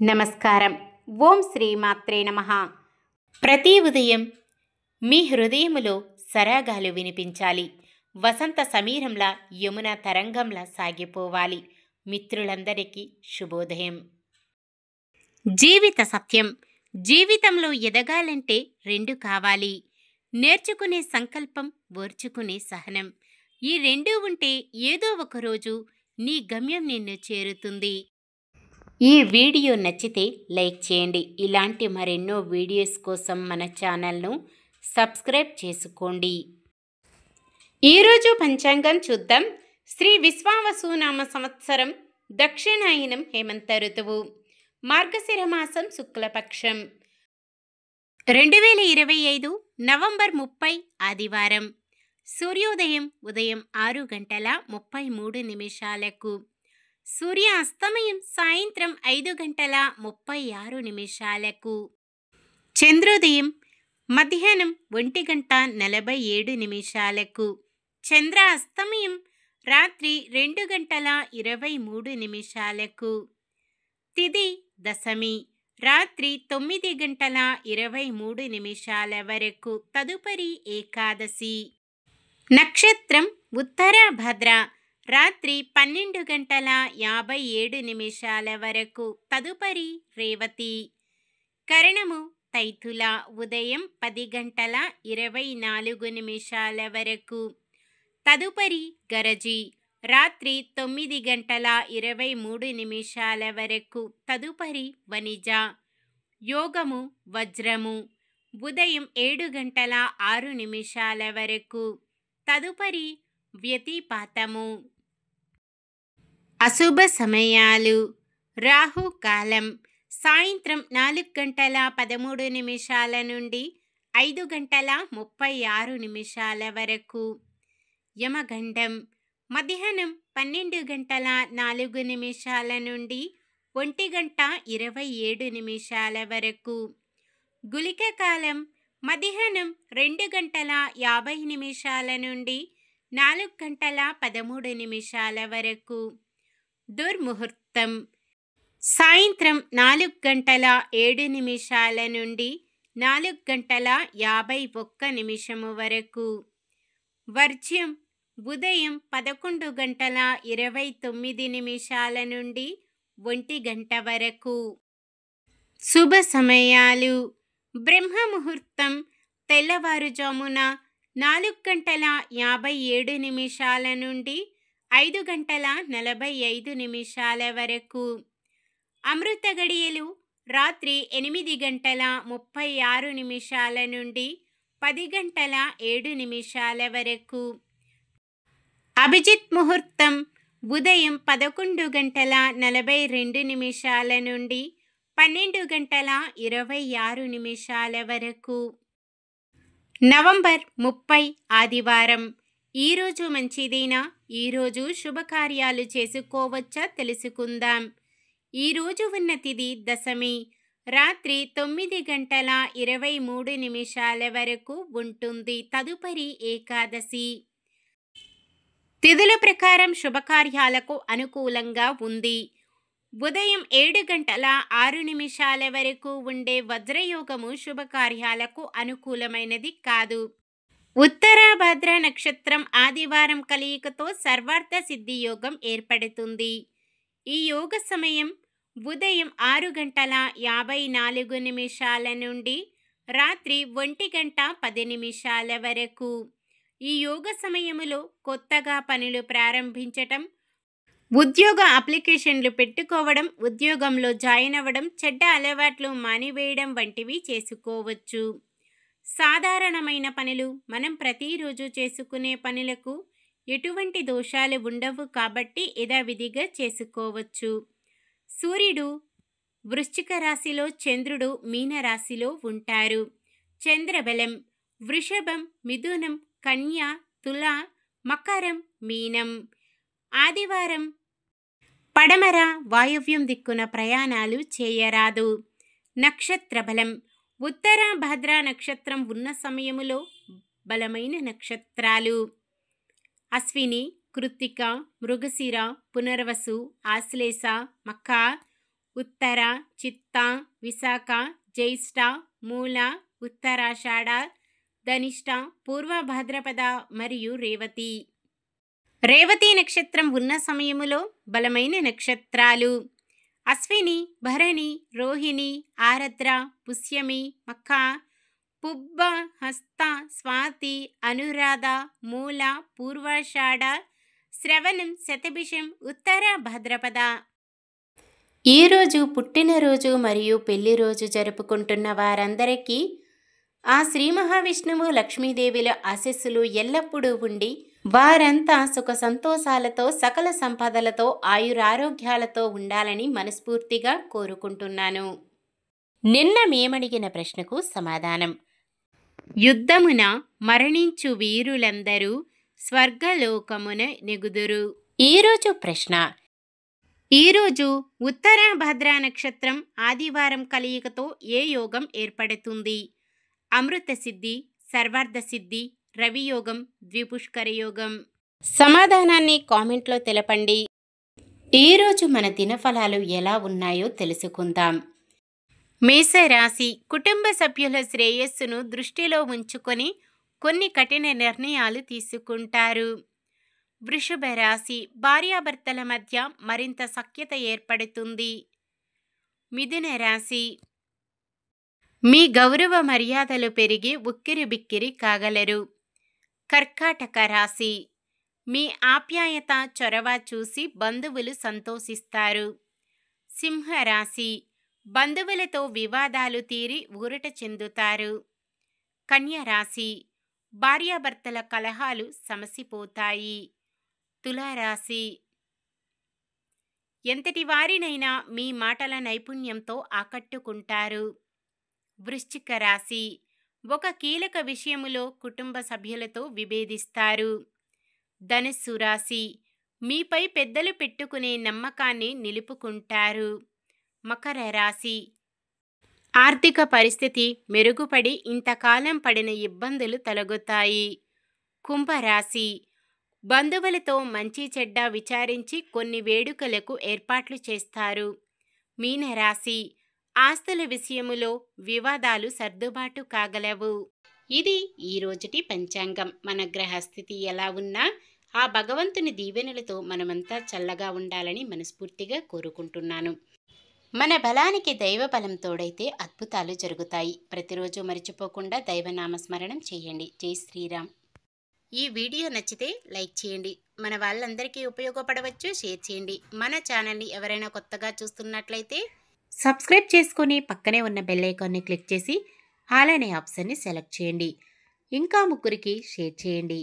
నమస్కారం. ఓం శ్రీమాత్రే నమః. ప్రతి ఉదయం మీ హృదయములో సరాగాలు వినిపించాలి. వసంత సమీరంలా యమున తరంగంలా సాగిపోవాలి. మిత్రులందరికీ శుభోదయం. జీవిత సత్యం. జీవితంలో ఎదగాలంటే రెండు కావాలి. నేర్చుకునే సంకల్పం, ఓర్చుకునే సహనం. ఈ రెండూ ఉంటే ఏదో ఒకరోజు నీ గమ్యం నిన్ను చేరుతుంది. ఈ వీడియో నచ్చితే లైక్ చేయండి. ఇలాంటి మరెన్నో వీడియోస్ కోసం మన ఛానల్ను సబ్స్క్రైబ్ చేసుకోండి. ఈరోజు పంచాంగం చూద్దాం. శ్రీ విశ్వావసునామ సంవత్సరం, దక్షిణాయనం హేమంత ఋతువు, మార్గశిర మాసం శుక్లపక్షం, 2025 నవంబర్ 30 ఆదివారం. సూర్యోదయం ఉదయం 6:33 సూర్యాస్తమయం సాయంత్రం 5:36. చంద్రోదయం మధ్యాహ్నం 1:47. చంద్రాస్తమయం రాత్రి 2:23. తిథి దశమి రాత్రి 9:23 వరకు. తదుపరి ఏకాదశి. నక్షత్రం ఉత్తరాభద్ర రాత్రి 12:57 వరకు. తదుపరి రేవతి. కరణము తైతుల ఉదయం 10:24 వరకు. తదుపరి గరజి రాత్రి 9:23 వరకు. తదుపరి వనిజ. యోగము వజ్రము ఉదయం 7:06 వరకు. తదుపరి వ్యతిపాతము. అశుభ సమయాలు. రాహుకాలం సాయంత్రం 4:13 నుండి 5:36 వరకు. యమగండం మధ్యాహ్నం 12:04 నుండి 1:27 వరకు. గుళిక కాలం మధ్యాహ్నం 2:50 నుండి 4:13 వరకు. దుర్ముహూర్తం సాయంత్రం 4:07 నుండి 4:51 వరకు. వర్జ్యం ఉదయం 11:29 నుండి 1 గంట వరకు. శుభ సమయాలు. బ్రహ్మముహూర్తం తెల్లవారుజామున 4:57 నుండి 5:45 వరకు. అమృత గడియలు రాత్రి 8:36 నుండి 10:07 వరకు. అభిజిత్ ముహూర్తం ఉదయం 11:42 నుండి 12:26 వరకు. నవంబర్ 30 ఆదివారం. ఈరోజు మంచిదేనా? ఈరోజు శుభకార్యాలు చేసుకోవచ్చా తెలుసుకుందాం. ఈరోజు ఉన్న తిథి దశమి రాత్రి 9:23 వరకు ఉంటుంది. తదుపరి ఏకాదశి. తిథుల ప్రకారం శుభకార్యాలకు అనుకూలంగా ఉంది. ఉదయం 7:06 వరకు ఉండే వజ్రయోగము శుభకార్యాలకు అనుకూలమైనది కాదు. ఉత్తరాభద్ర నక్షత్రం ఆదివారం కలయికతో సర్వార్థ సిద్ధి యోగం ఏర్పడుతుంది. ఈ యోగ సమయం ఉదయం 6:54 నుండి రాత్రి 1:10 వరకు. ఈ యోగ సమయములో కొత్తగా పనులు ప్రారంభించటం, ఉద్యోగ అప్లికేషన్లు పెట్టుకోవడం, ఉద్యోగంలో జాయిన్ అవ్వడం, చెడ్డ అలవాట్లు మానివేయడం వంటివి చేసుకోవచ్చు. సాధారణమైన పనులు. మనం ప్రతిరోజు చేసుకునే పనులకు ఎటువంటి దోషాలు ఉండవు కాబట్టి యథావిధిగా చేసుకోవచ్చు. సూర్యుడు వృశ్చిక రాశిలో, చంద్రుడు మీన రాశిలో ఉంటారు. చంద్రబలం వృషభం, మిథునం, కన్య, తుల, మకరం, మీనం. ఆదివారం పడమర వాయవ్యం దిక్కున ప్రయాణాలు చేయరాదు. నక్షత్ర బలం ఉత్తరాభద్ర నక్షత్రం ఉన్న సమయములో బలమైన నక్షత్రాలు అశ్విని, కృత్తిక, మృగశిర, పునర్వసు, ఆశ్లేష, మఖ, ఉత్తర, చిత్త, విశాఖ, జ్యేష్ఠ, మూల, ఉత్తరాషాఢ, ధనిష్ట, పూర్వ భాద్రపద మరియు రేవతి. రేవతి నక్షత్రం ఉన్న సమయములో బలమైన నక్షత్రాలు అశ్విని, భరణి, రోహిణి, ఆరద్ర, పుష్యమి, మఖ, పుబ్బ, హస్త, స్వాతి, అనురాధ, మూల, పూర్వాషాఢ, శ్రవణం, శతభిషం, ఉత్తర భాద్రపద. ఈరోజు పుట్టినరోజు మరియు పెళ్లి రోజు జరుపుకుంటున్న వారందరికీ ఆ శ్రీ మహావిష్ణువు లక్ష్మీదేవిల ఆశీస్సులు ఎల్లప్పుడూ ఉండి వారంతా సుఖ సంతోషాలతో సకల సంపదలతో ఆయురారోగ్యాలతో ఉండాలని మనస్ఫూర్తిగా కోరుకుంటున్నాను. నిన్న మేమడిగిన ప్రశ్నకు సమాధానం: యుద్ధమున మరణించు వీరులందరూ స్వర్గలోకమున నెగుదురు. ఈరోజు ప్రశ్న: ఈరోజు ఉత్తర భద్ర నక్షత్రం ఆదివారం కలయికతో ఏ యోగం ఏర్పడుతుంది? అమృత సిద్ధి, సర్వార్థ సిద్ధి, రవియోగం, ద్విపుష్కర యోగం. సమాధానాన్ని కామెంట్లో తెలపండి. ఈరోజు మన దినఫలాలు ఎలా ఉన్నాయో తెలుసుకుందాం. మేషరాశి కుటుంబ సభ్యుల శ్రేయస్సును దృష్టిలో ఉంచుకొని కొన్ని కఠిన నిర్ణయాలు తీసుకుంటారు. వృషభ రాశి భార్యాభర్తల మధ్య మరింత సఖ్యత ఏర్పడుతుంది. మిథున రాశి మీ గౌరవ మర్యాదలు పెరిగి ఉక్కిరి బిక్కిరి కాగలరు. కర్కాటక రాశి మీ ఆప్యాయత చొరవ చూసి బంధువులు సంతోషిస్తారు. సింహరాశి బంధువులతో వివాదాలు తీరి ఊరట చెందుతారు. కన్యరాశి భార్యాభర్తల కలహాలు సమసిపోతాయి. తులారాశి ఎంతటి వారినైనా మీ మాటల నైపుణ్యంతో ఆకట్టుకుంటారు. వృశ్చిక రాశి ఒక కీలక విషయములో కుటుంబ సభ్యులతో విభేదిస్తారు. ధనుస్సు రాశి మీపై పెద్దలు పెట్టుకునే నమ్మకాన్ని నిలుపుకుంటారు. మకర రాశి ఆర్థిక పరిస్థితి మెరుగుపడి ఇంతకాలం పడిన ఇబ్బందులు తొలగుతాయి. కుంభరాశి బంధువులతో మంచి చెడ్డ విచారించి కొన్ని వేడుకలకు ఏర్పాట్లు చేస్తారు. మీనరాశి ఆస్తుల విషయములో వివాదాలు సర్దుబాటు కాగలవు. ఇది ఈరోజుటి పంచాంగం. మన గ్రహస్థితి ఎలా ఉన్నా ఆ భగవంతుని దీవెనలతో మనమంతా చల్లగా ఉండాలని మనస్ఫూర్తిగా కోరుకుంటున్నాను. మన బలానికి దైవ బలం తోడైతే అద్భుతాలు జరుగుతాయి. ప్రతిరోజు మర్చిపోకుండా దైవనామస్మరణం చేయండి. జై శ్రీరామ్. ఈ వీడియో నచ్చితే లైక్ చేయండి. మన వాళ్ళందరికీ ఉపయోగపడవచ్చు. షేర్ చేయండి. మన ఛానల్ని ఎవరైనా కొత్తగా చూస్తున్నట్లయితే సబ్స్క్రైబ్ చేసుకొని పక్కనే ఉన్న బెల్ ఐకాన్ని క్లిక్ చేసి ఆల్ అనే ఆప్షన్ని సెలెక్ట్ చేయండి. ఇంకా ముగ్గురికి షేర్ చేయండి.